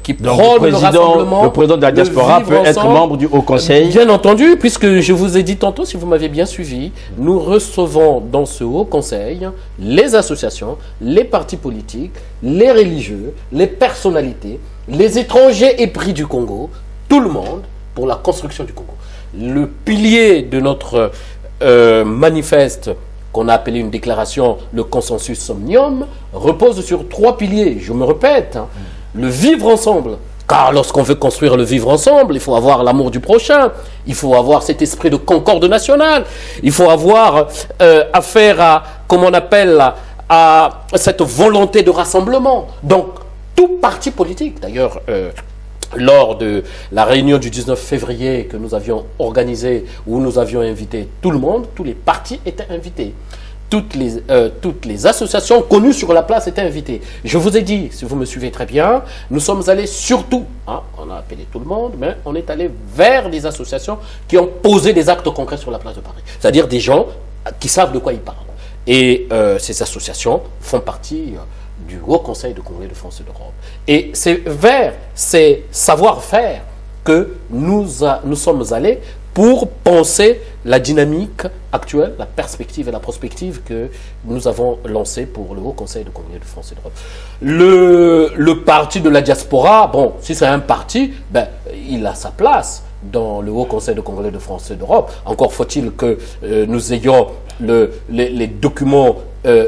qui prône le rassemblement. Le président de la diaspora peut être membre du Haut Conseil. Bien entendu, puisque je vous ai dit tantôt, si vous m'avez bien suivi, nous recevons dans ce Haut Conseil les associations, les partis politiques, les religieux, les personnalités, les étrangers épris du Congo, tout le monde pour la construction du Congo. Le pilier de notre manifeste, qu'on a appelé une déclaration, le consensus omnium, repose sur 3 piliers. Je me répète, hein, le vivre ensemble. Car lorsqu'on veut construire le vivre ensemble, il faut avoir l'amour du prochain, il faut avoir cet esprit de concorde nationale, il faut avoir affaire à, comme on appelle, à cette volonté de rassemblement. Donc, tout parti politique, d'ailleurs, lors de la réunion du 19 février que nous avions organisée, où nous avions invité tout le monde, tous les partis étaient invités. Toutes les associations connues sur la place étaient invitées. Je vous ai dit, si vous me suivez très bien, nous sommes allés surtout, hein, on a appelé tout le monde, mais on est allé vers des associations qui ont posé des actes concrets sur la place de Paris. C'est-à-dire des gens qui savent de quoi ils parlent. Et ces associations font partie du Haut Conseil de Congrès de France et d'Europe. Et c'est vers ces savoir-faire que nous sommes allés pour penser la dynamique actuelle, la perspective et la prospective que nous avons lancée pour le Haut Conseil de Congrès de France et d'Europe. Le parti de la diaspora, bon, si c'est un parti, ben, il a sa place dans le Haut Conseil de Congrès de France et d'Europe. Encore faut-il que nous ayons les documents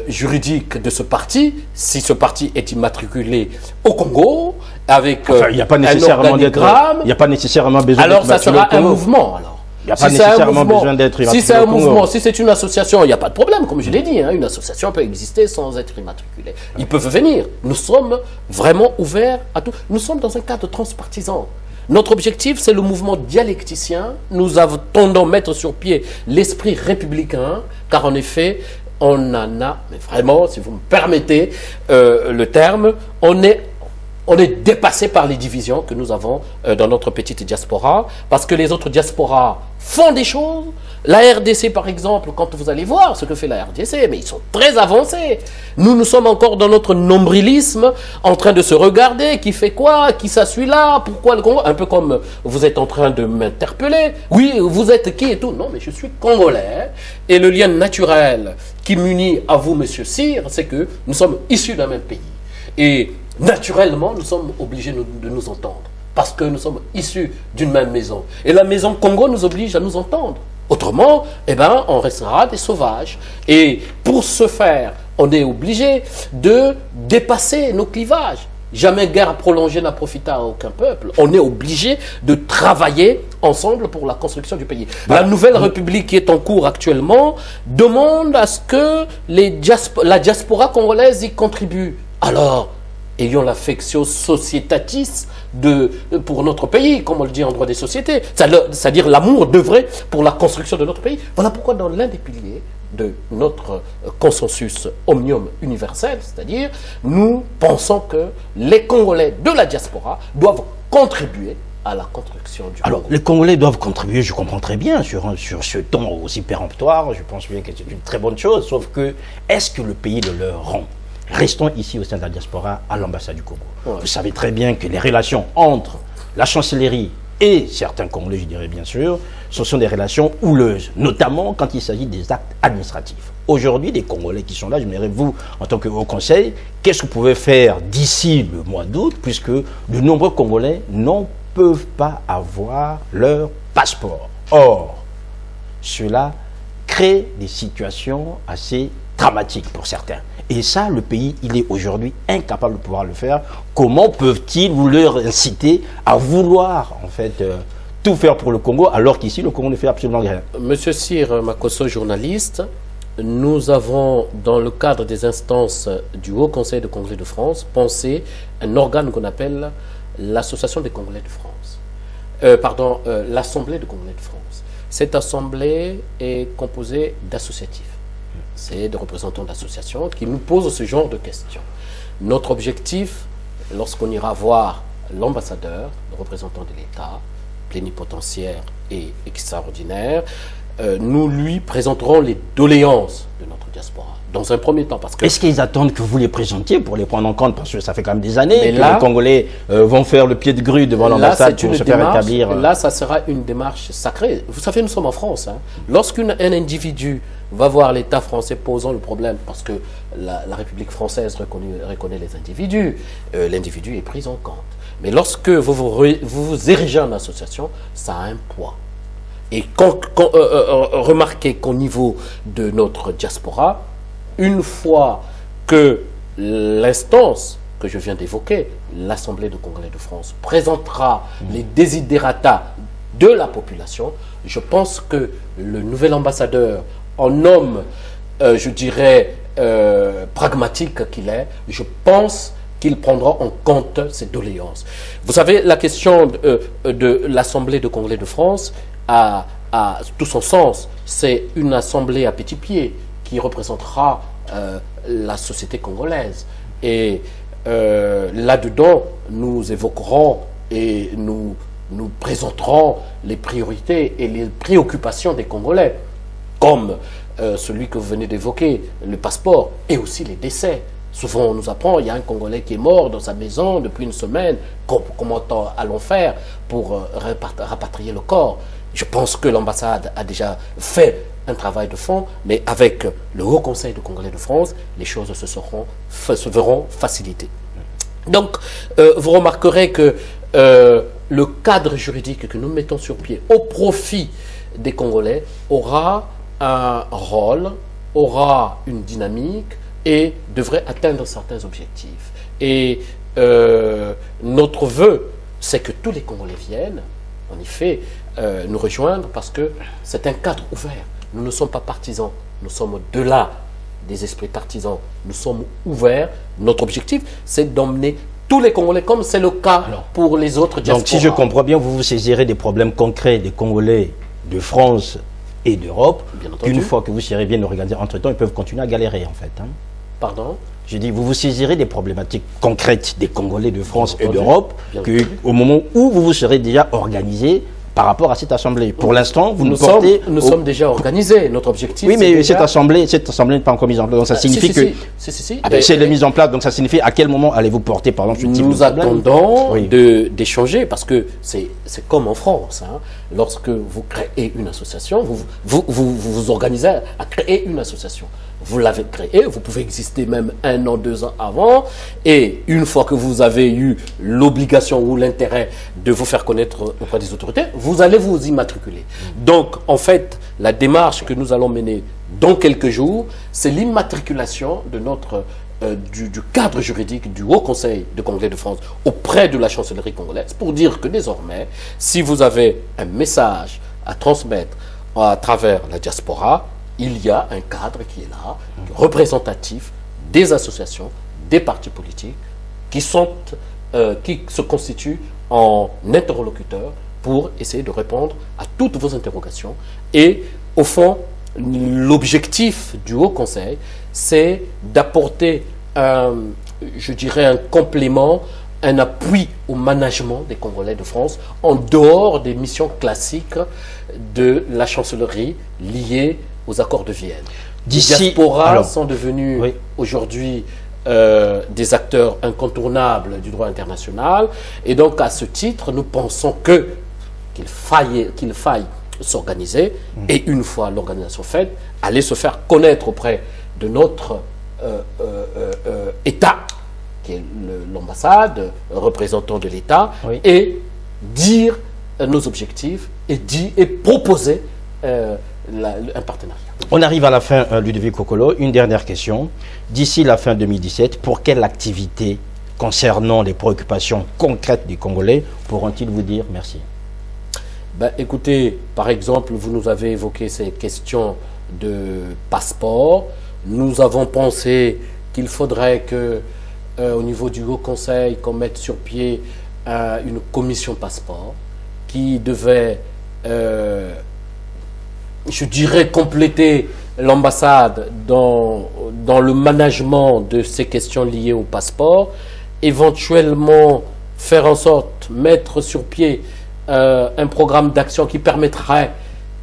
juridiques de ce parti, si ce parti est immatriculé au Congo, avec il n'y a pas nécessairement organigramme. Il n'y a pas nécessairement besoin alors ça sera un mouvement, alors. Il n'y a pas nécessairement besoin d'être immatriculé. Si c'est un mouvement, si c'est une association, il n'y a pas de problème, comme je l'ai dit, hein, une association peut exister sans être immatriculée. Ils peuvent venir. Nous sommes vraiment ouverts à tout. Nous sommes dans un cadre transpartisan. Notre objectif, c'est le mouvement dialecticien. Nous tendons à mettre sur pied l'esprit républicain, car en effet, on en a, mais vraiment, si vous me permettez le terme, on est dépassé par les divisions que nous avons dans notre petite diaspora, parce que les autres diasporas font des choses. La RDC, par exemple, quand vous allez voir ce que fait la RDC, mais ils sont très avancés. Nous sommes encore dans notre nombrilisme, en train de se regarder, qui fait quoi, qui ça celui-là, pourquoi le Congo, un peu comme vous êtes en train de m'interpeller. Oui, vous êtes qui et tout. Non, mais je suis congolais, et le lien naturel qui m'unit à vous, monsieur Cyr, c'est que nous sommes issus d'un même pays. Et naturellement, nous sommes obligés de nous entendre, parce que nous sommes issus d'une même maison. Et la maison Congo nous oblige à nous entendre. Autrement, eh ben, on restera des sauvages. Et pour ce faire, on est obligé de dépasser nos clivages. Jamais guerre prolongée n'a profité à aucun peuple. On est obligé de travailler ensemble pour la construction du pays. La nouvelle république qui est en cours actuellement demande à ce que la diaspora congolaise y contribue. Alors, ayons l'affectio societatis pour notre pays, comme on le dit en droit des sociétés, c'est-à-dire l'amour d'œuvrer pour la construction de notre pays. Voilà pourquoi dans l'un des piliers de notre consensus omnium universel, c'est-à-dire nous pensons que les Congolais de la diaspora doivent contribuer à la construction du Congo. Alors, les Congolais doivent contribuer, je comprends très bien, sur ce ton aussi péremptoire, je pense bien que c'est une très bonne chose, sauf que, est-ce que le pays le leur rend? Restons ici au sein de la diaspora à l'ambassade du Congo. Ouais. Vous savez très bien que les relations entre la chancellerie et certains Congolais, je dirais bien sûr, ce sont des relations houleuses, notamment quand il s'agit des actes administratifs. Aujourd'hui, les Congolais qui sont là, je me dirais, vous, en tant que Haut Conseil, qu'est-ce que vous pouvez faire d'ici le mois d'août, puisque de nombreux Congolais ne peuvent pas avoir leur passeport. Or, cela crée des situations assez dramatiques pour certains. Et ça, le pays, il est aujourd'hui incapable de pouvoir le faire. Comment peuvent-ils leur inciter à vouloir, en fait, tout faire pour le Congo, alors qu'ici, le Congo ne fait absolument rien? Monsieur Cyr Makosso, journaliste, nous avons, dans le cadre des instances du Haut Conseil de Congolais de France, pensé un organe qu'on appelle l'Association des Congolais de France. L'Assemblée de Congolais de France. Cette assemblée est composée d'associatifs. C'est des représentants d'associations qui nous posent ce genre de questions. Notre objectif, lorsqu'on ira voir l'ambassadeur, le représentant de l'État, plénipotentiaire et extraordinaire, nous lui présenterons les doléances de notre diaspora. Dans un premier temps, parce que... Est-ce qu'ils attendent que vous les présentiez pour les prendre en compte? Parce que ça fait quand même des années que là, les Congolais vont faire le pied de grue devant l'ambassade pour se faire établir. Là, ça sera une démarche sacrée. Vous savez, nous sommes en France. Hein. Lorsqu'un individu va voir l'État français posant le problème, parce que la République française reconnaît les individus, l'individu est pris en compte. Mais lorsque vous vous érigez en association, ça a un poids. Et remarquez qu'au niveau de notre diaspora, une fois que l'instance que je viens d'évoquer, l'Assemblée de Congolais de France, présentera les desiderata de la population, je pense que le nouvel ambassadeur, en homme, je dirais, pragmatique qu'il est, je pense qu'il prendra en compte ces doléances. Vous savez, la question de l'Assemblée de Congolais de France a tout son sens. C'est une assemblée à petits pieds qui représentera la société congolaise. Et là-dedans, nous évoquerons et nous présenterons les priorités et les préoccupations des Congolais, comme celui que vous venez d'évoquer, le passeport, et aussi les décès. Souvent, on nous apprend, il y a un Congolais qui est mort dans sa maison depuis une semaine. Comment allons faire pour rapatrier le corps? Je pense que l'ambassade a déjà fait un travail de fond, mais avec le Haut Conseil de Congolais de France, les choses se verront facilitées. Donc, vous remarquerez que le cadre juridique que nous mettons sur pied au profit des Congolais aura un rôle, aura une dynamique et devrait atteindre certains objectifs. Et notre vœu, c'est que tous les Congolais viennent, en effet, nous rejoindre, parce que c'est un cadre ouvert. Nous ne sommes pas partisans, nous sommes au-delà des esprits partisans, nous sommes ouverts. Notre objectif, c'est d'emmener tous les Congolais, comme c'est le cas pour les autres diasporas. Donc, si je comprends bien, vous vous saisirez des problèmes concrets des Congolais de France et d'Europe. Une fois que vous serez bien organisé, entre-temps, ils peuvent continuer à galérer, en fait. Hein. Pardon? Je dis, vous vous saisirez des problématiques concrètes des Congolais de France et d'Europe, au moment où vous vous serez déjà organisé par rapport à cette assemblée. Pour l'instant, vous nous portez... Nous sommes déjà organisés. Notre objectif, oui, mais déjà... cette assemblée n'est pas encore mise en place. Donc ça signifie que... c'est la mise en place. Donc ça signifie à quel moment allez-vous porter, par exemple, ce type de problème? Nous attendons d'échanger, parce que c'est comme en France. Hein. Lorsque vous créez une association, vous organisez à créer une association. Vous l'avez créé, vous pouvez exister même 1 an, 2 ans avant, et une fois que vous avez eu l'obligation ou l'intérêt de vous faire connaître auprès des autorités, vous allez vous immatriculer. Donc, en fait, la démarche que nous allons mener dans quelques jours, c'est l'immatriculation de notre du cadre juridique du Haut Conseil de Congrès de France auprès de la chancellerie congolaise, pour dire que désormais, si vous avez un message à transmettre à travers la diaspora, il y a un cadre qui est là, représentatif des associations, des partis politiques, qui se constituent en interlocuteurs pour essayer de répondre à toutes vos interrogations. Et au fond, l'objectif du Haut Conseil, c'est d'apporter, je dirais, un complément, un appui au management des Congolais de France, en dehors des missions classiques de la chancellerie liées aux accords de Vienne. Les diasporas sont devenus aujourd'hui des acteurs incontournables du droit international, et donc à ce titre, nous pensons qu'il faille s'organiser, et une fois l'organisation faite, aller se faire connaître auprès de notre État, qui est l'ambassade, représentant de l'État, et dire nos objectifs et proposer un partenariat. On arrive à la fin, Ludovic Kokolo. Une dernière question. D'ici la fin 2017, pour quelle activité concernant les préoccupations concrètes des Congolais pourront-ils vous dire merci? Ben, écoutez, par exemple, vous nous avez évoqué ces questions de passeport. Nous avons pensé qu'il faudrait que, au niveau du Haut Conseil, qu'on mette sur pied une commission passeport qui devait, je dirais, compléter l'ambassade dans le management de ces questions liées au passeport, éventuellement faire en sorte, mettre sur pied un programme d'action qui permettrait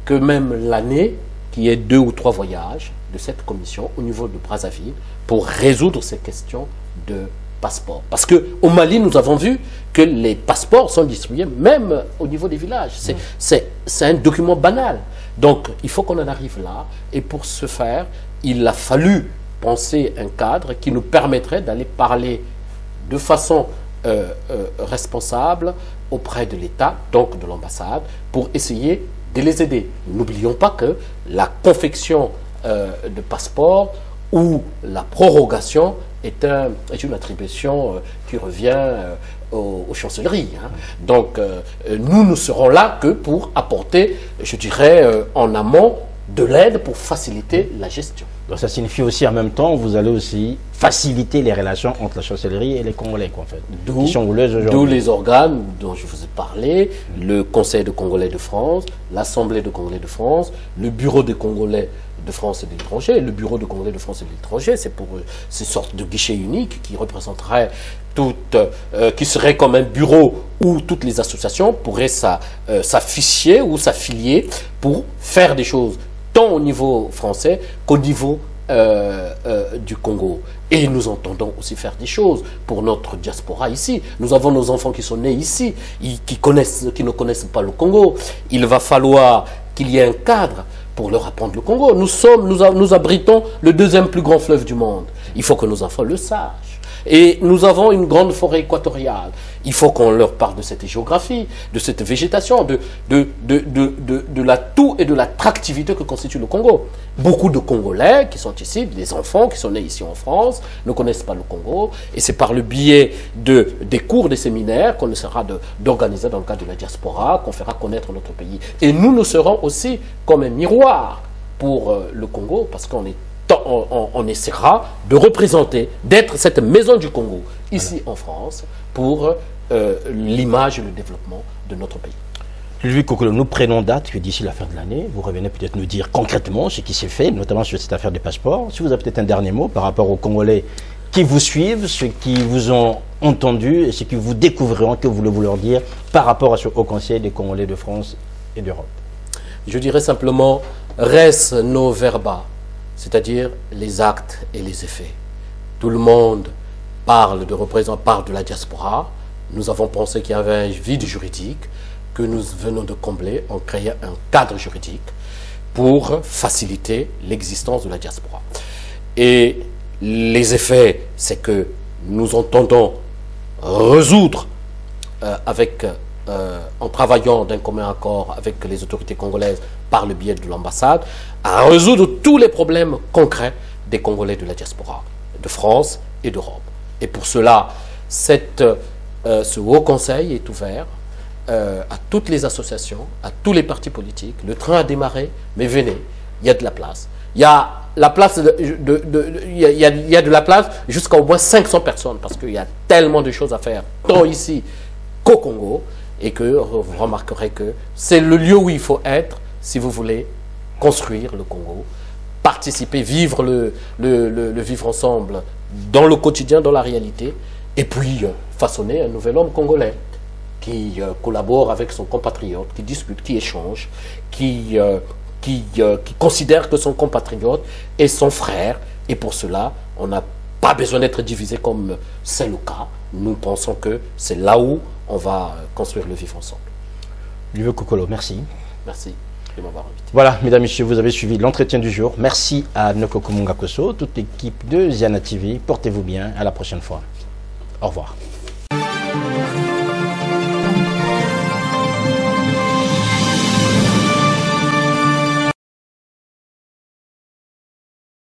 que même l'année, qu'il y ait 2 ou 3 voyages de cette commission au niveau de Brazzaville pour résoudre ces questions de passeport. Parce qu'au Mali, nous avons vu que les passeports sont distribués même au niveau des villages. C'est un document banal. Donc, il faut qu'on en arrive là. Et pour ce faire, il a fallu penser un cadre qui nous permettrait d'aller parler de façon responsable auprès de l'État, donc de l'ambassade, pour essayer de les aider. N'oublions pas que la confection de passeports ou la prorogation est une attribution qui revient aux chancelleries. Hein. Donc, nous ne serons là que pour apporter, je dirais, en amont, de l'aide pour faciliter la gestion. Donc ça signifie aussi en même temps, vous allez aussi faciliter les relations entre la chancellerie et les Congolais, quoi, en fait. D'où les organes dont je vous ai parlé, le Conseil de Congolais de France, l'Assemblée de Congolais de France, le Bureau des Congolais de France et de l'étranger. Le Bureau de Congolais de France et de l'étranger, c'est pour ces sortes de guichets uniques qui représenteraient qui serait comme un bureau où toutes les associations pourraient s'afficher ou s'affilier pour faire des choses tant au niveau français qu'au niveau du Congo. Et nous entendons aussi faire des choses pour notre diaspora ici. Nous avons nos enfants qui sont nés ici, qui ne connaissent pas le Congo. Il va falloir qu'il y ait un cadre pour leur apprendre le Congo. Nous abritons le 2e plus grand fleuve du monde. Il faut que nos enfants le sachent. Et nous avons une grande forêt équatoriale. Il faut qu'on leur parle de cette géographie, de cette végétation, de l'atout et de l'attractivité que constitue le Congo. Beaucoup de Congolais qui sont ici, des enfants qui sont nés ici en France, ne connaissent pas le Congo. Et c'est par le biais des cours, des séminaires qu'on essaiera d'organiser dans le cadre de la diaspora, qu'on fera connaître notre pays. Et nous serons aussi comme un miroir pour le Congo, parce on essaiera de représenter, d'être cette maison du Congo, ici en France, pour l'image et le développement de notre pays. Ludovic Kokolo, nous prenons date que d'ici la fin de l'année, vous revenez peut-être nous dire concrètement ce qui s'est fait, notamment sur cette affaire des passeports. Si vous avez peut-être un dernier mot par rapport aux Congolais qui vous suivent, ceux qui vous ont entendu et ceux qui vous découvriront, que voulez-vous leur dire par rapport au Conseil des Congolais de France et d'Europe? Je dirais simplement, res no verba, c'est-à-dire les actes et les effets. Tout le monde parle de la diaspora. Nous avons pensé qu'il y avait un vide juridique que nous venons de combler en créant un cadre juridique pour faciliter l'existence de la diaspora. Et les effets, c'est que nous entendons résoudre en travaillant d'un commun accord avec les autorités congolaises par le biais de l'ambassade, à résoudre tous les problèmes concrets des Congolais de la diaspora, de France et d'Europe. Et pour cela, ce Haut Conseil est ouvert à toutes les associations, à tous les partis politiques. Le train a démarré, mais venez, il y a de la place. Il y a de la place jusqu'à au moins 500 personnes, parce qu'il y a tellement de choses à faire, tant ici qu'au Congo, et que vous remarquerez que c'est le lieu où il faut être si vous voulez construire le Congo, participer, vivre le vivre ensemble dans le quotidien, dans la réalité, et puis façonner un nouvel homme congolais qui collabore avec son compatriote, qui discute, qui échange, qui considère que son compatriote est son frère. Et pour cela, on n'a pas besoin d'être divisé comme c'est le cas. Nous pensons que c'est là où on va construire le vivre ensemble. Ludovic Kokolo, merci. Merci de m'avoir invité. Voilà, mesdames, messieurs, vous avez suivi l'entretien du jour. Merci à Noko Mungakoso, toute l'équipe de Ziana TV. Portez-vous bien, à la prochaine fois. Au revoir.